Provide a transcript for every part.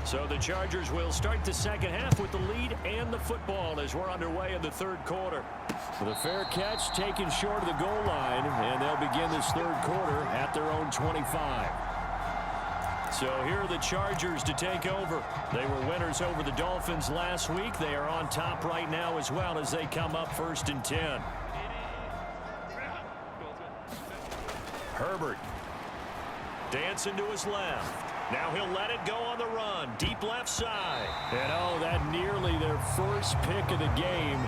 So the Chargers will start the second half with the lead and the football as we're underway in the third quarter. The fair catch taken short of the goal line, and they'll begin this third quarter at their own 25. So here are the Chargers to take over. They were winners over the Dolphins last week. They are on top right now as well as they come up 1st and 10. Herbert dancing to his left. Now he'll let it go on the run. Deep left side. And oh, that nearly their first pick of the game,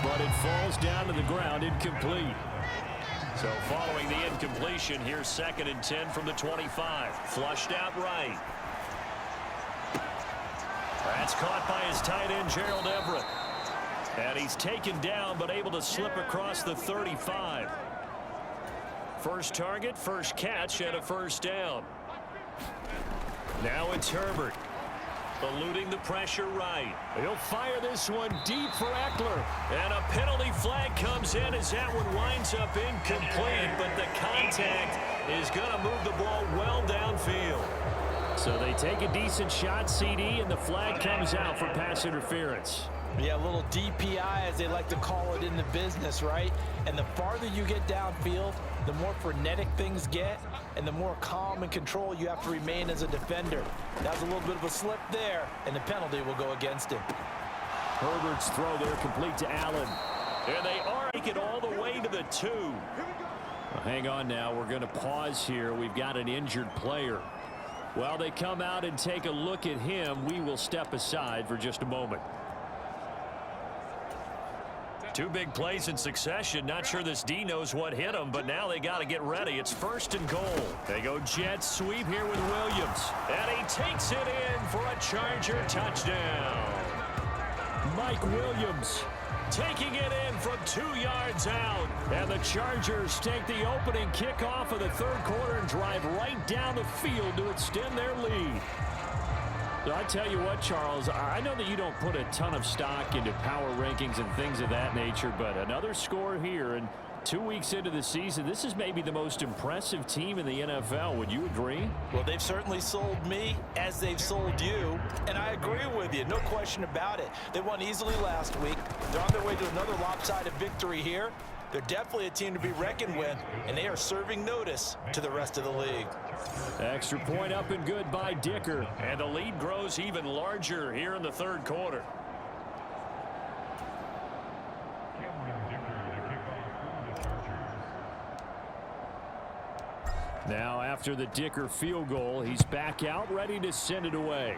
but it falls down to the ground incomplete. So following the incompletion, here's 2nd and 10 from the 25. Flushed out right. That's caught by his tight end, Gerald Everett. And he's taken down, but able to slip across the 35. First target, first catch, and a first down. Now it's Herbert. Eluding the pressure right. He'll fire this one deep for Eckler. And a penalty flag comes in as that one winds up incomplete. But the contact is going to move the ball well downfield. So they take a decent shot, CD, and the flag comes out for pass interference. Yeah, a little DPI, as they like to call it in the business, right? And the farther you get downfield, the more frenetic things get, and the more calm and control you have to remain as a defender. That was a little bit of a slip there, and the penalty will go against him. Herbert's throw there complete to Allen. And they are making it all the way to the 2. Well, hang on now. We're going to pause here. We've got an injured player. While they come out and take a look at him, we will step aside for just a moment. 2 big plays in succession. Not sure this D knows what hit him, but now they got to get ready. It's 1st and goal. They go jet sweep here with Williams. And he takes it in for a Charger touchdown. Mike Williams taking it in from 2 yards out. And the Chargers take the opening kickoff of the third quarter and drive right down the field to extend their lead. I tell you what, Charles, I know that you don't put a ton of stock into power rankings and things of that nature, but another score here, and 2 weeks into the season, this is maybe the most impressive team in the NFL. Would you agree? Well, they've certainly sold me as they've sold you, and I agree with you, no question about it. They won easily last week. They're on their way to another lopsided victory here. They're definitely a team to be reckoned with, and they are serving notice to the rest of the league. Extra point up and good by Dicker. And the lead grows even larger here in the third quarter. Now after the Dicker field goal, he's back out ready to send it away.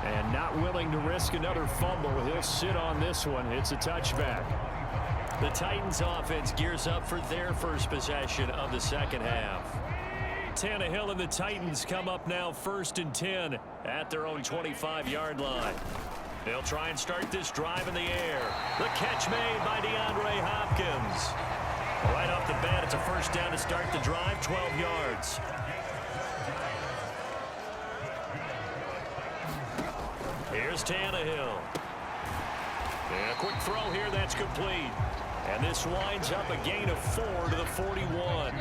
And not willing to risk another fumble. He'll sit on this one. It's a touchback. The Titans offense gears up for their first possession of the second half. Tannehill and the Titans come up now 1st and 10 at their own 25-yard line. They'll try and start this drive in the air. The catch made by DeAndre Hopkins. Right off the bat, it's a first down to start the drive, 12 yards. Here's Tannehill. And a quick throw here that's complete. And this winds up a gain of 4 to the 41.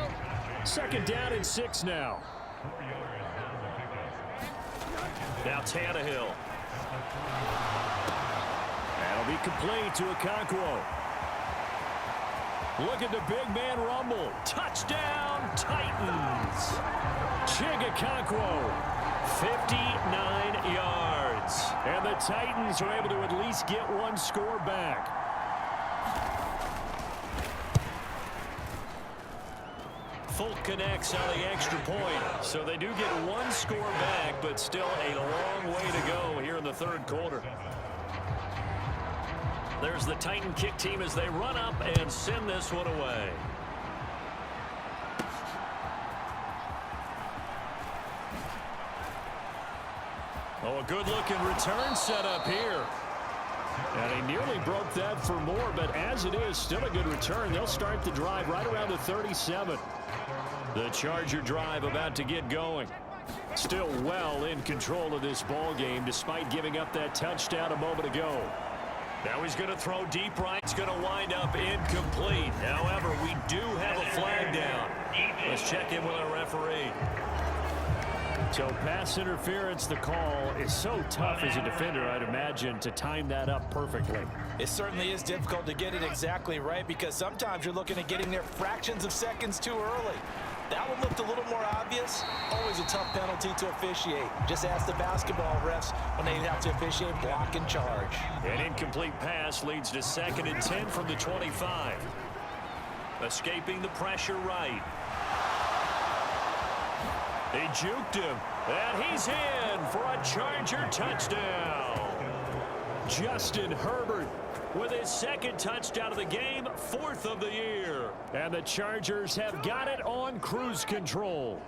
2nd down and 6 now. Now Tannehill. That'll be complete to Okonkwo. Look at the big man rumble. Touchdown, Titans. Chig Okonkwo, 59 yards. And the Titans are able to at least get one score back. Folk connects on the extra point. So they do get one score back, but still a long way to go here in the third quarter. There's the Titan kick team as they run up and send this one away. Oh, a good-looking return set up here. And he nearly broke that for more, but as it is, still a good return. They'll start the drive right around the 37. The Charger drive about to get going. Still well in control of this ball game despite giving up that touchdown a moment ago. Now he's going to throw deep right. It's going to wind up incomplete. However, we do have a flag down. Let's check in with our referee. So pass interference, the call is so tough as a defender, I'd imagine, to time that up perfectly. It certainly is difficult to get it exactly right because sometimes you're looking at getting there fractions of seconds too early. That one looked a little more obvious. Always a tough penalty to officiate. Just ask the basketball refs when they have to officiate block and charge. An incomplete pass leads to 2nd and 10 from the 25. Escaping the pressure right. He juked him, and he's in for a Charger touchdown. Justin Herbert with his 2nd touchdown of the game, 4th of the year. And the Chargers have got it on cruise control.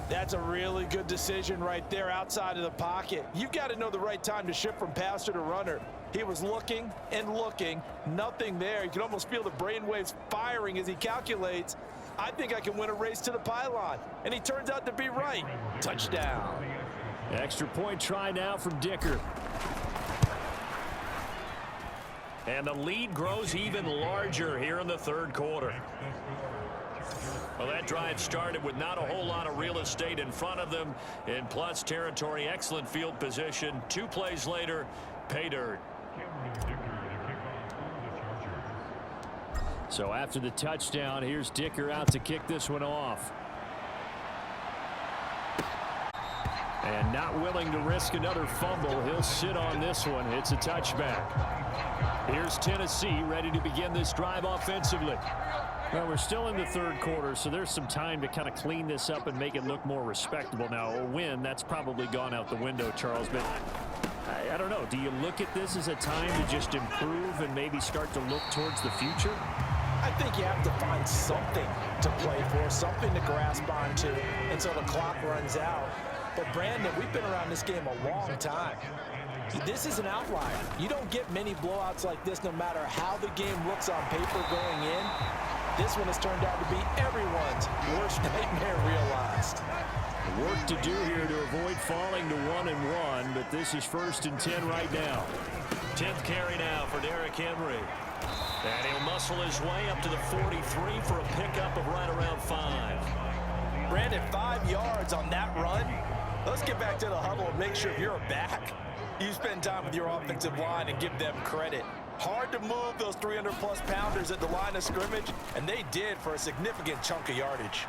That's a really good decision right there outside of the pocket. You've got to know the right time to shift from passer to runner. He was looking and looking, nothing there. You can almost feel the brainwaves firing as he calculates, I think I can win a race to the pylon. And he turns out to be right. Touchdown. Extra point try now from Dicker. And the lead grows even larger here in the 3rd quarter. Well, that drive started with not a whole lot of real estate in front of them. In plus territory, excellent field position. 2 plays later, pay dirt. So after the touchdown, here's Dicker out to kick this one off. And not willing to risk another fumble, he'll sit on this one. It's a touchback. Here's Tennessee ready to begin this drive offensively. Well, we're still in the 3rd quarter, so there's some time to kind of clean this up and make it look more respectable. Now, a win, that's probably gone out the window, Charles, but I don't know. Do you look at this as a time to just improve and maybe start to look towards the future? I think you have to find something to play for, something to grasp onto until the clock runs out. But, Brandon, we've been around this game a long time. This is an outlier. You don't get many blowouts like this no matter how the game looks on paper going in. This one has turned out to be everyone's worst nightmare realized. Work to do here to avoid falling to 1-1, but this is 1st and 10 right now. 10th carry now for Derrick Henry. And he'll muscle his way up to the 43 for a pickup of right around 5. Brandon, 5 yards on that run. Let's get back to the huddle and make sure you're back. You spend time with your offensive line and give them credit. Hard to move those 300-plus pounders at the line of scrimmage, and they did for a significant chunk of yardage.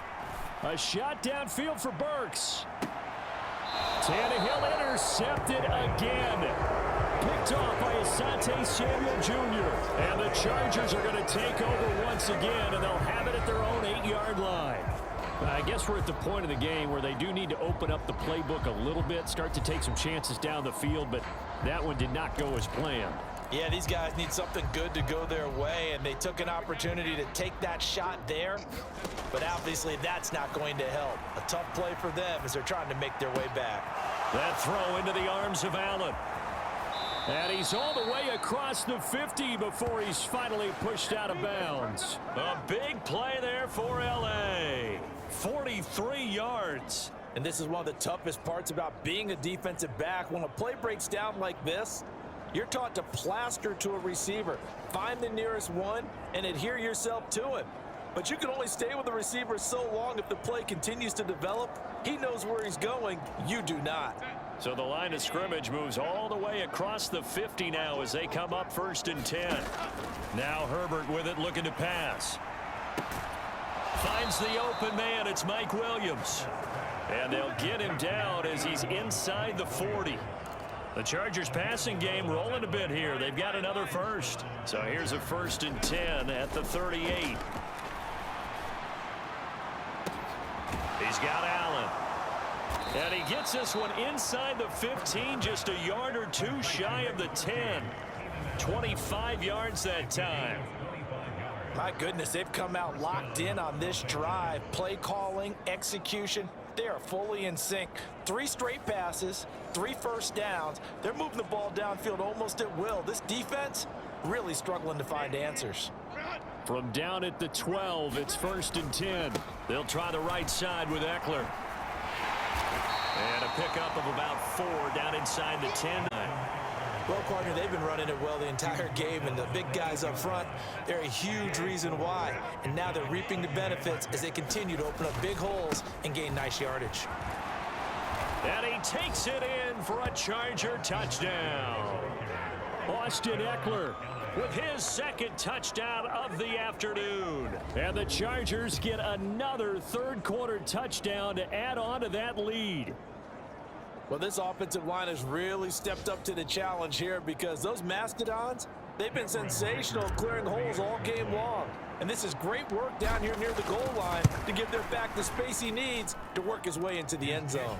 A shot downfield for Burks. Tannehill intercepted again. Picked off by Asante Samuel Jr. And the Chargers are going to take over once again, and they'll have it at their own 8-yard line. I guess we're at the point of the game where they do need to open up the playbook a little bit, start to take some chances down the field, but that one did not go as planned. Yeah, these guys need something good to go their way, and they took an opportunity to take that shot there, but obviously that's not going to help. A tough play for them as they're trying to make their way back. That throw into the arms of Allen. And he's all the way across the 50 before he's finally pushed out of bounds. A big play there for L.A. 43 yards. And this is one of the toughest parts about being a defensive back. When a play breaks down like this, you're taught to plaster to a receiver. Find the nearest one and adhere yourself to him. But you can only stay with the receiver so long if the play continues to develop. He knows where he's going. You do not. So the line of scrimmage moves all the way across the 50 now as they come up 1st and 10. Now Herbert with it, looking to pass. Finds the open man. It's Mike Williams. And they'll get him down as he's inside the 40. The Chargers passing game rolling a bit here. They've got another first. So here's a 1st and 10 at the 38. He's got Allen. And he gets this one inside the 15, just a yard or two shy of the 10. 25 yards that time. My goodness, they've come out locked in on this drive. Play calling, execution, they are fully in sync. 3 straight passes, 3 first downs. They're moving the ball downfield almost at will. This defense really struggling to find answers. From down at the 12, it's 1st and 10. They'll try the right side with Eckler. And a pickup of about 4 down inside the 10. Well, partner, they've been running it well the entire game, and the big guys up front, they're a huge reason why. And now they're reaping the benefits as they continue to open up big holes and gain nice yardage. And he takes it in for a Charger touchdown. Austin Ekeler with his second touchdown of the afternoon. And the Chargers get another third-quarter touchdown to add on to that lead. Well, this offensive line has really stepped up to the challenge here because those Mastodons, they've been sensational clearing holes all game long. And this is great work down here near the goal line to give their back the space he needs to work his way into the end zone.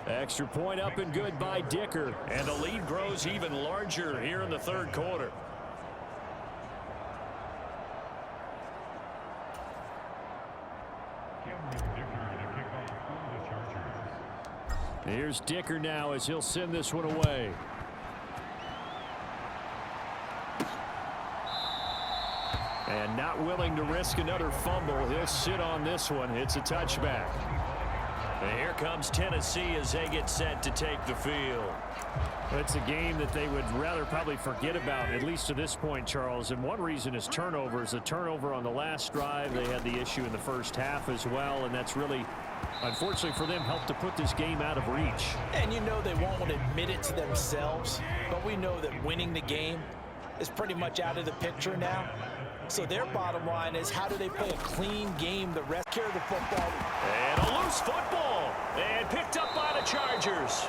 Extra point up and good by Dicker. And the lead grows even larger here in the third quarter. Here's Dicker now as he'll send this one away. And not willing to risk another fumble. He'll sit on this one. It's a touchback. And here comes Tennessee as they get set to take the field. It's a game that they would rather probably forget about, at least to this point, Charles. And one reason is turnovers. The turnover on the last drive, they had the issue in the first half as well. And that's really, unfortunately for them, helped to put this game out of reach. And you know they won't want to admit it to themselves. But we know that winning the game is pretty much out of the picture now. So their bottom line is, how do they play a clean game the rest of the football? And a loose football. And picked up by the Chargers.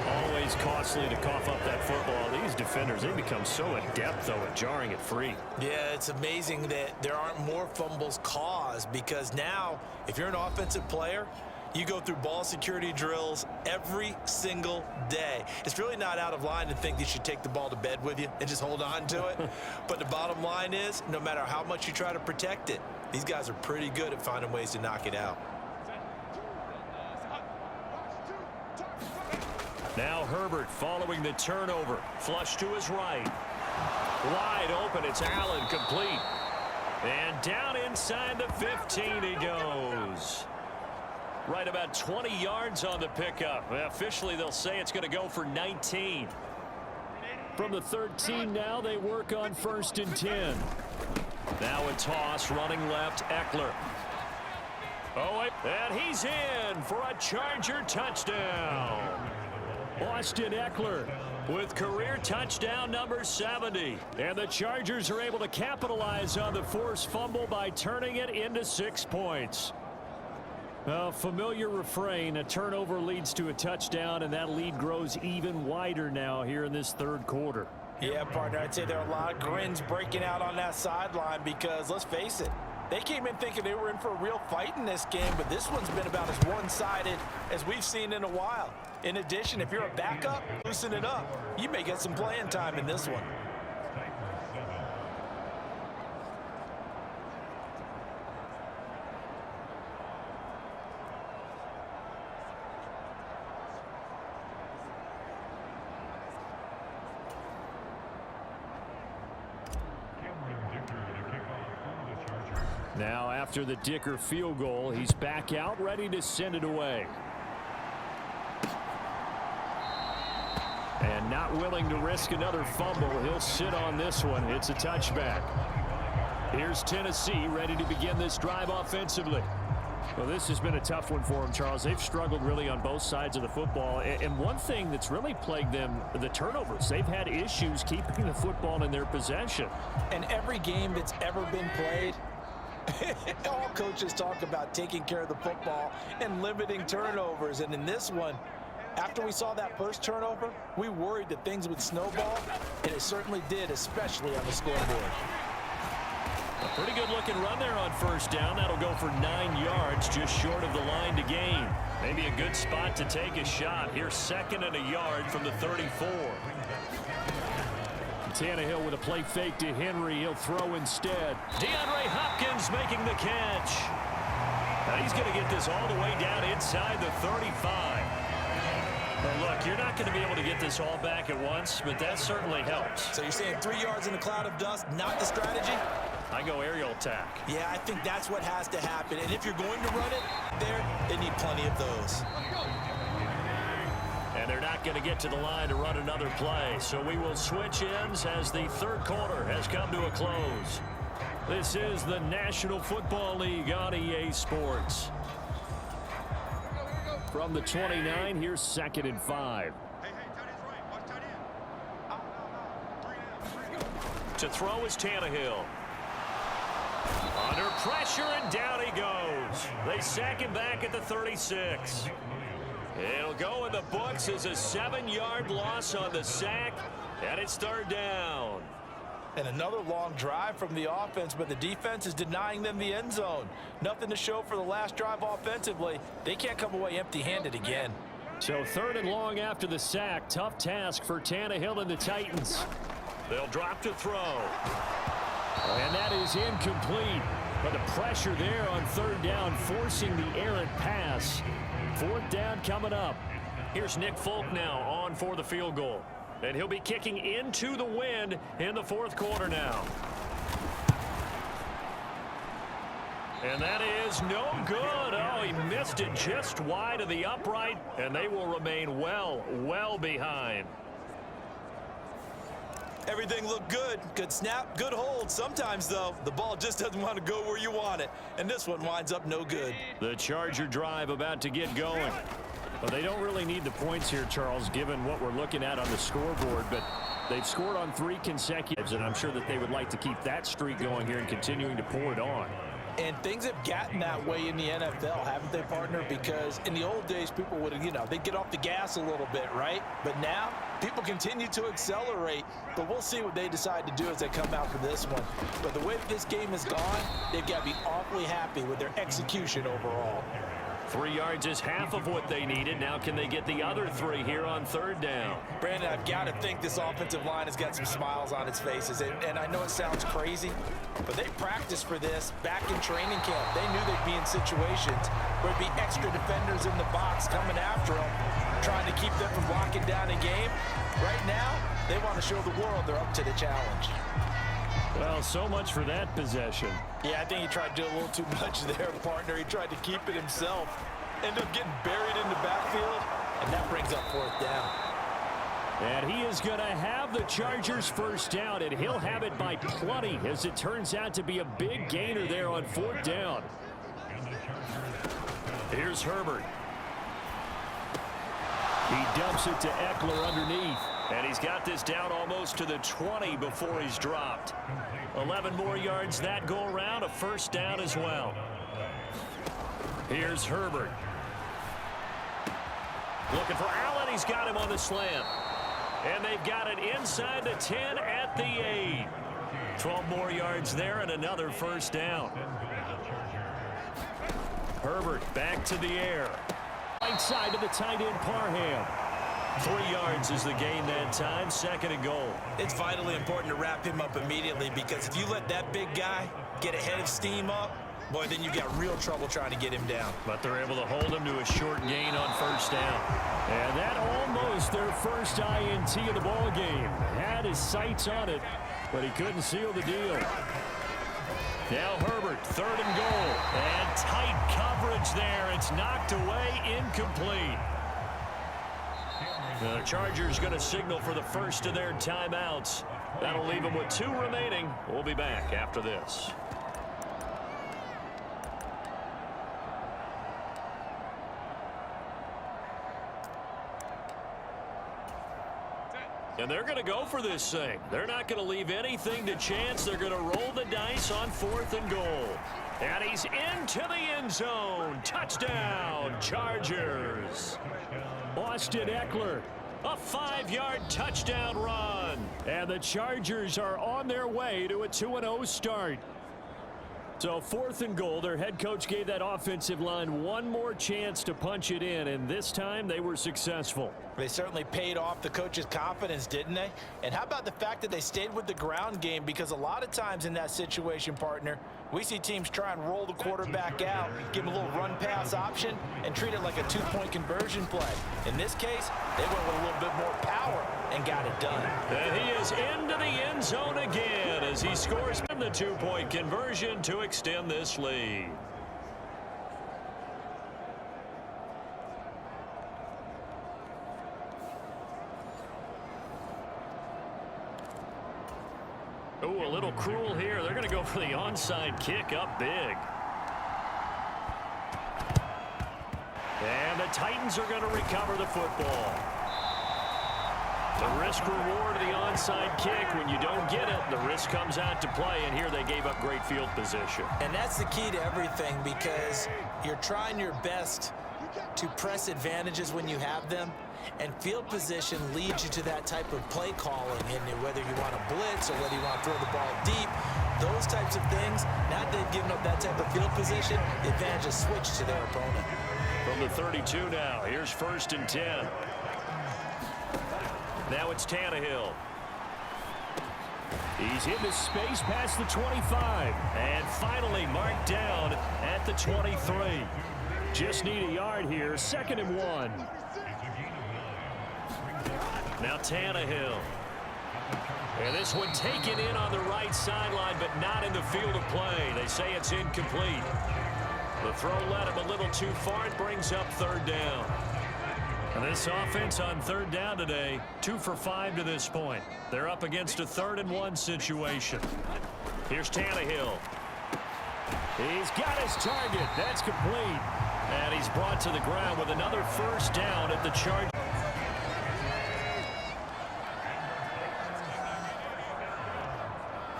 Always costly to cough up that football. These defenders, they become so adept, though, at jarring it free. Yeah, it's amazing that there aren't more fumbles caused, because now, if you're an offensive player, you go through ball security drills every single day. It's really not out of line to think you should take the ball to bed with you and just hold on to it. But the bottom line is, no matter how much you try to protect it, these guys are pretty good at finding ways to knock it out. Now Herbert following the turnover. Flush to his right. Wide open. It's Allen, complete. And down inside the 15 he goes. Right about 20 yards on the pickup. Officially, they'll say it's going to go for 19. From the 13 now, they work on 1st and 10. Now a toss, running left, Ekeler. Oh, and he's in for a Charger touchdown. Austin Ekeler with career touchdown number 70. And the Chargers are able to capitalize on the forced fumble by turning it into 6 points. A familiar refrain, a turnover leads to a touchdown, and that lead grows even wider now here in this third quarter. Yeah, partner, I'd say there are a lot of grins breaking out on that sideline because, let's face it, they came in thinking they were in for a real fight in this game, but this one's been about as one-sided as we've seen in a while. In addition, if you're a backup, loosen it up. You may get some playing time in this one. Now after the Dicker field goal, he's back out ready to send it away. And not willing to risk another fumble. He'll sit on this one. It's a touchback. Here's Tennessee ready to begin this drive offensively. Well, this has been a tough one for them, Charles. They've struggled really on both sides of the football. And one thing that's really plagued them, the turnovers. They've had issues keeping the football in their possession. And every game that's ever been played, all coaches talk about taking care of the football and limiting turnovers. And in this one, after we saw that first turnover, we worried that things would snowball, and it certainly did, especially on the scoreboard. A pretty good looking run there on 1st down. That'll go for 9 yards, just short of the line to gain. Maybe a good spot to take a shot. Here's 2nd and a yard from the 34. Tannehill with a play fake to Henry. He'll throw instead. DeAndre Hopkins making the catch. Now he's going to get this all the way down inside the 35. Well, look, you're not going to be able to get this all back at once, but that certainly helps. So you're saying 3 yards in a cloud of dust, not the strategy? I go aerial attack. Yeah, I think that's what has to happen. And if you're going to run it there, they need plenty of those. And they're not going to get to the line to run another play. So we will switch ends as the third quarter has come to a close. This is the National Football League on EA Sports. From the 29, here's 2nd and 5. To throw is Tannehill. Under pressure, and down he goes. They sack him back at the 36. It'll go in the books as a 7-yard loss on the sack, and it's 3rd down. And another long drive from the offense, but the defense is denying them the end zone. Nothing to show for the last drive offensively. They can't come away empty-handed again. So 3rd and long after the sack. Tough task for Tannehill and the Titans. They'll drop to throw. And that is incomplete. But the pressure there on 3rd down, forcing the errant pass. 4th down coming up. Here's Nick Folk now on for the field goal. And he'll be kicking into the wind in the 4th quarter now. And that is no good. Oh, he missed it just wide of the upright, and they will remain well behind. Everything looked good. Good snap, good hold. Sometimes, though, the ball just doesn't want to go where you want it. And this one winds up no good. The Charger drive about to get going. Well, they don't really need the points here, Charles, given what we're looking at on the scoreboard. But they've scored on 3 consecutives, and I'm sure that they would like to keep that streak going here and continuing to pour it on. And things have gotten that way in the NFL, haven't they, partner? Because in the old days, people would, they'd get off the gas a little bit, right? But now, people continue to accelerate. But we'll see what they decide to do as they come out for this one. But the way that this game has gone, they've got to be awfully happy with their execution overall. 3 yards is half of what they needed. Now can they get the other 3 here on 3rd down? Brandon, I've got to think this offensive line has got some smiles on its faces. And I know it sounds crazy, but they practiced for this back in training camp. They knew they'd be in situations where there'd be extra defenders in the box coming after them, trying to keep them from locking down a game. Right now, they want to show the world they're up to the challenge. Well, so much for that possession. Yeah, I think he tried to do a little too much there, partner. He tried to keep it himself. Ended up getting buried in the backfield, and that brings up 4th down. And he is going to have the Chargers 1st down, and he'll have it by plenty, as it turns out to be a big gainer there on 4th down. Here's Herbert. He dumps it to Eckler underneath. And he's got this down almost to the 20 before he's dropped. 11 more yards that go around, a 1st down as well. Here's Herbert. Looking for Allen. He's got him on the slant. And they've got it inside the 10 at the 8. 12 more yards there and another 1st down. Herbert back to the air. Right side to the tight end Parham. 3 yards is the gain that time, 2nd and goal. It's vitally important to wrap him up immediately, because if you let that big guy get ahead of steam up, boy, then you've got real trouble trying to get him down. But they're able to hold him to a short gain on 1st down. And that almost their first INT of the ball game. Had his sights on it, but he couldn't seal the deal. Now Herbert, 3rd and goal. And tight coverage there. It's knocked away, incomplete. The Chargers going to signal for the first of their timeouts. That'll leave them with 2 remaining. We'll be back after this. And they're going to go for this thing. They're not going to leave anything to chance. They're going to roll the dice on 4th and goal. And he's into the end zone. Touchdown, Chargers. Austin Eckler, a 5-yard touchdown run. And the Chargers are on their way to a 2-0 start. So 4th and goal, their head coach gave that offensive line one more chance to punch it in, and this time they were successful. They certainly paid off the coach's confidence, didn't they? And how about the fact that they stayed with the ground game? Because a lot of times in that situation, partner, we see teams try and roll the quarterback out, give him a little run-pass option, and treat it like a 2-point conversion play. In this case, they went with a little bit more power and got it done. And he is into the end zone again as he scores the 2-point conversion to extend this lead. Oh, a little cruel here. They're going to go for the onside kick up big. And the Titans are going to recover the football. The risk-reward of the onside kick. When you don't get it, the risk comes out to play, and here they gave up great field position. And that's the key to everything, because you're trying your best to press advantages when you have them, and field position leads you to that type of play calling, and whether you want to blitz or whether you want to throw the ball deep, those types of things. Now that they've given up that type of field position, the advantage is switched to their opponent. From the 32 now, here's 1st and 10. Now it's Tannehill. He's in the space past the 25. And finally marked down at the 23. Just need a yard here. 2nd and 1. Now Tannehill. And this one taken in on the right sideline, but not in the field of play. They say it's incomplete. The throw led him a little too far. It brings up 3rd down. And this offense on 3rd down today, 2 for 5 to this point. They're up against a 3rd and 1 situation. Here's Tannehill. He's got his target. That's complete. And he's brought to the ground with another 1st down at the Chargers.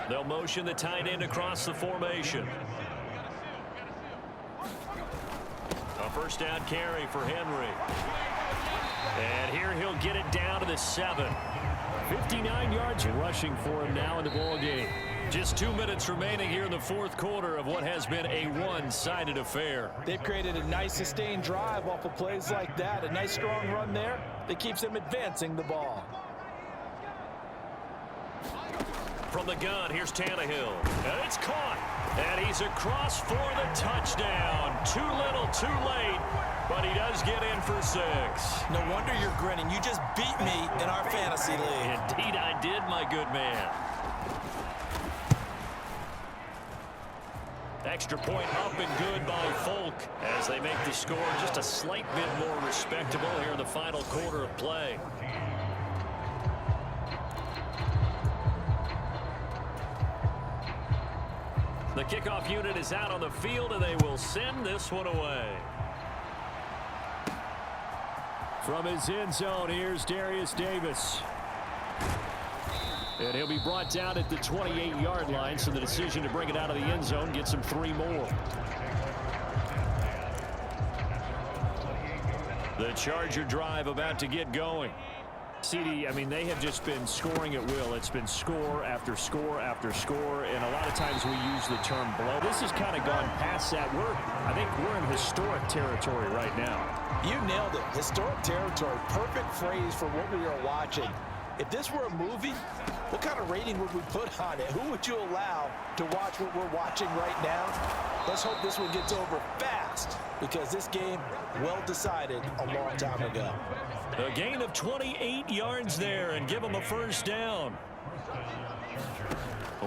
They'll motion the tight end across the formation. A 1st down carry for Henry. And here he'll get it down to the 7. 59 yards rushing for him now in the ball game. Just 2 minutes remaining here in the 4th quarter of what has been a one-sided affair. They've created a nice sustained drive off of plays like that. A nice strong run there that keeps them advancing the ball. From the gun, here's Tannehill. And it's caught. And he's across for the touchdown. Too little, too late. But he does get in for 6. No wonder you're grinning. You just beat me in our fantasy league. Indeed I did, my good man. Extra point up and good by Folk as they make the score just a slight bit more respectable here in the final quarter of play. The kickoff unit is out on the field, and they will send this one away. From his end zone, here's Darius Davis. And he'll be brought down at the 28-yard line, so the decision to bring it out of the end zone gets him 3 more. The Charger drive about to get going. CD, I mean, they have just been scoring at will. It's been score after score after score, and a lot of times we use the term blow. This has kind of gone past that. I think we're in historic territory right now. You nailed it. Historic territory. Perfect phrase for what we are watching. If this were a movie, what kind of rating would we put on it? Who would you allow to watch what we're watching right now? Let's hope this one gets over fast, because this game, well decided a long time ago. A gain of 28 yards there and give him a 1st down.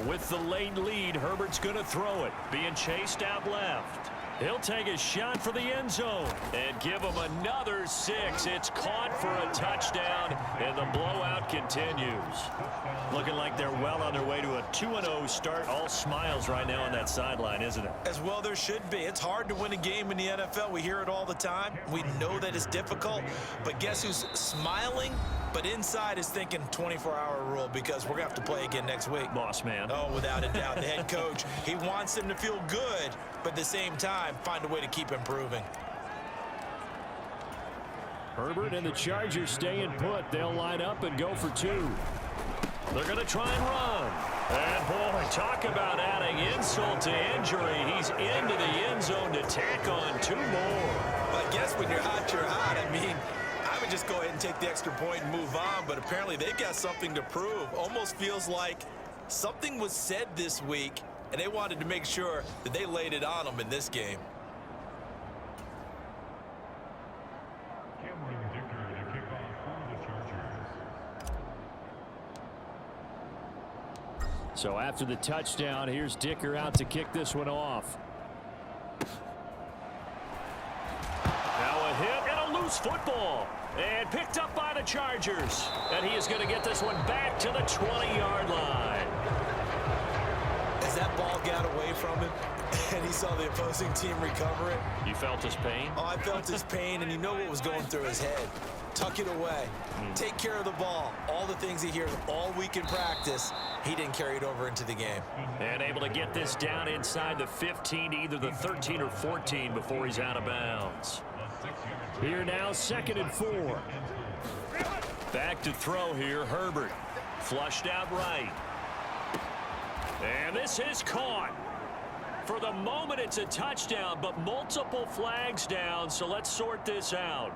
With the late lead, Herbert's going to throw it. Being chased out left. He'll take a shot for the end zone and give him another 6. It's caught for a touchdown, and the blowout continues. Looking like they're well on their way to a 2-0 start. All smiles right now on that sideline, isn't it? As well there should be. It's hard to win a game in the NFL. We hear it all the time. We know that it's difficult. But guess who's smiling? But inside is thinking 24-hour rule, because we're going to have to play again next week. Boss man. Oh, without a doubt. The head coach, he wants them to feel good, but at the same time, find a way to keep improving. Herbert and the Chargers staying put. They'll line up and go for 2. They're going to try and run. And, boy, talk about adding insult to injury. He's into the end zone to tack on 2 more. Well, I guess when you're hot, you're hot. I mean, I would just go ahead and take the extra point and move on, but apparently they've got something to prove. Almost feels like something was said this week, and they wanted to make sure that they laid it on them in this game. So after the touchdown, here's Dicker out to kick this one off. Now a hit and a loose football. And picked up by the Chargers. And he is going to get this one back to the 20-yard line. As that ball got away from him, and he saw the opposing team recover it. You felt his pain? Oh, I felt his pain, and you know what was going through his head. Tuck it away. Take care of the ball. All the things he hears all week in practice, he didn't carry it over into the game. And able to get this down inside the 15, either the 13 or 14 before he's out of bounds. Here now, 2nd and 4. Back to throw here, Herbert. Flushed out right. And this is caught. For the moment, it's a touchdown, but multiple flags down, so let's sort this out.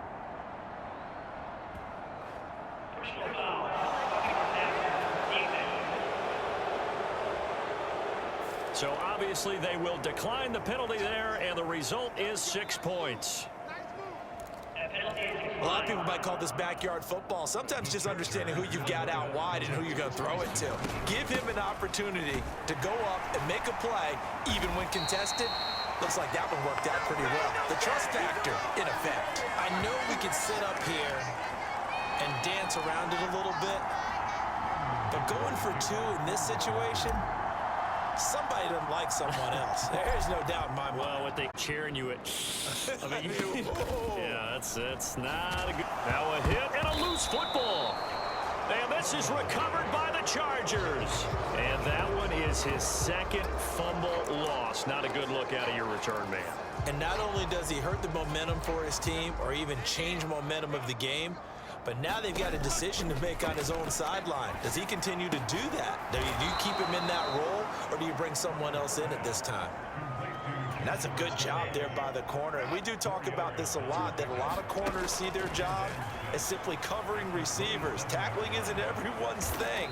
So obviously they will decline the penalty there, and the result is 6 points. A lot of people might call this backyard football. Sometimes just understanding who you've got out wide and who you're going to throw it to. Give him an opportunity to go up and make a play, even when contested. Looks like that one worked out pretty well. The trust factor, in effect. I know we could sit up here and dance around it a little bit, but going for 2 in this situation, somebody doesn't like someone else. There's no doubt in my mind. Well, what they cheering you at. I mean, yeah, that's not a good. Now a hit and a loose football. And this is recovered by the Chargers. And that one is his 2nd fumble loss. Not a good look out of your return man. And not only does he hurt the momentum for his team or even change momentum of the game, but now they've got a decision to make on his own sideline. Does he continue to do that? Do you keep him in that role, or do you bring someone else in at this time? And that's a good job there by the corner. And we do talk about this a lot, that a lot of corners see their job as simply covering receivers. Tackling isn't everyone's thing.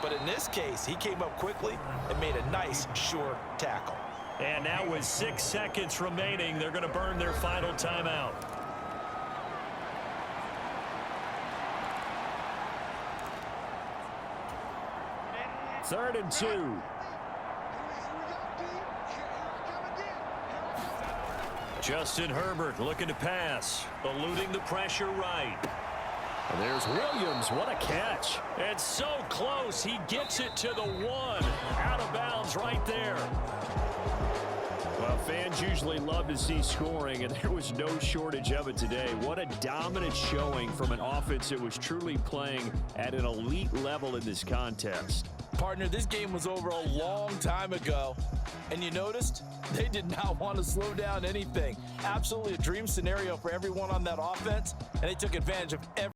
But in this case, he came up quickly and made a nice, sure tackle. And now with 6 seconds remaining, they're going to burn their final timeout. Third and 2. Justin Herbert looking to pass, eluding the pressure right. And there's Williams. What a catch. And so close. He gets it to the 1. Out of bounds right there. Well, fans usually love to see scoring, and there was no shortage of it today. What a dominant showing from an offense that was truly playing at an elite level in this contest. Partner, this game was over a long time ago, and you noticed they did not want to slow down anything. Absolutely a dream scenario for everyone on that offense, and they took advantage of every